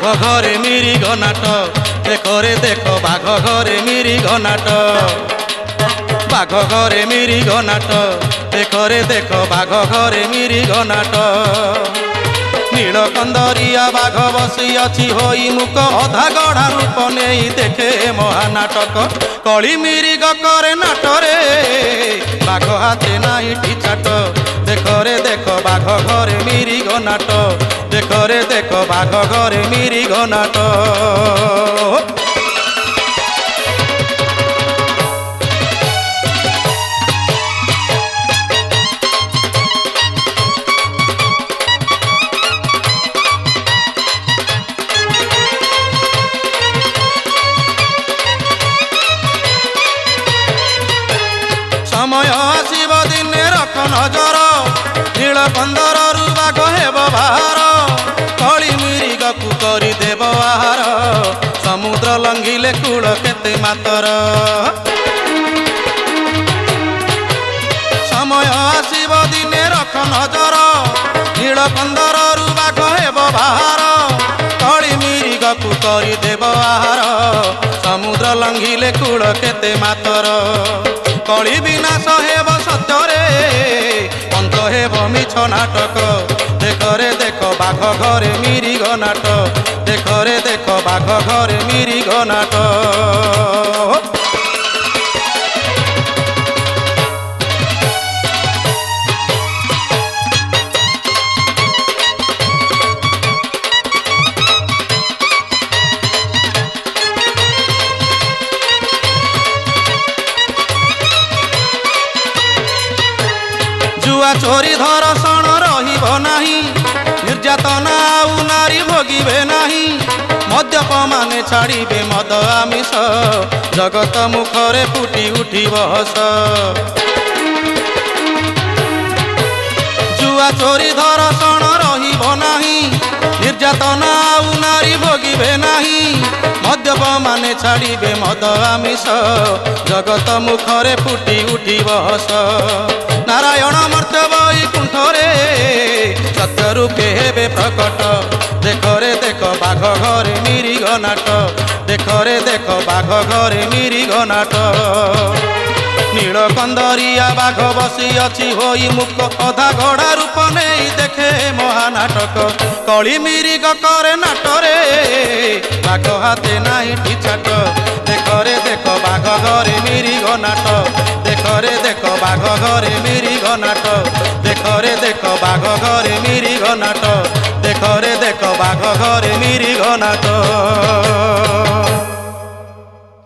বাঘ ঘরে মিরিগ নাট দেখরে দেখ বাঘ ঘরে মিরিগ নাট বাঘ ঘরে মিরিগ নাট দেখরে দেখ বাঘ ঘরে মিরিগ নাট নীলকন্দরিয়া বাঘ বসি অছি হই মুখ অধা গড়া রূপ নেই দেখে মহানাটক কলি মিরিগ করে নাটরে বাঘ হাতে নাইটি চাট দেখরে দেখ বাঘ ঘরে মিরিগ নাট দেখরে দেখ বাঘ ঘরে মিরিগ নাট समय आसब दिने रख नजर नीलकंदरु बाघ हेब बाहार कली मिरिग को करदेव आहार समुद्र लंघिले कूल केते मातर समय आसब दिने रख नजर नीलकंदरु बाघ हेब बाहार कली मिरिग को करदेव आहार समुद्र लंघिले कूल केते मातर कली विनाश हेब सत्यरे अंत हेब मिछ नाटक देखरे देख बाघ घरे मिरिग नाट देखरे देख बाघ घरे मिरिग नाट जुआ चोरी धरषण रहिब नाही निर्यातना आउ नारी भोगिबे नाही मद्यप माने छाड़िबे मद आमिष जगत मुखरे फुटी उठिब हस जुआ चोरी धरषण रहिब नाही निर्यातना आउ नारी भोगिबे नाही मद्यप माने छाड़िबे मद आमिष जगत मुखरे फुटी उठिब हस नारायण मर्त्य वैकुंठरे सत्य रूपे हेबे प्रकट देखरे देख बाघ घरे मिरिग नाट देखरे देख बाघ घरे मिरिग नाट नीलकंदरिया बाघ बसी अछि होई मुख अधा गढ़ा रूप नहीं देखे महानाटक कली मिरिग करे नाटरे बाघ हाथे नाइटी चाट देखरे देख बाघ घरे मिरिग नाट देखरे देख बाघ घरे मिरिग नाट देखरे देख बाघ घरे मिरिग नाट देखरे देख बाघ घरे मिरिग नाट।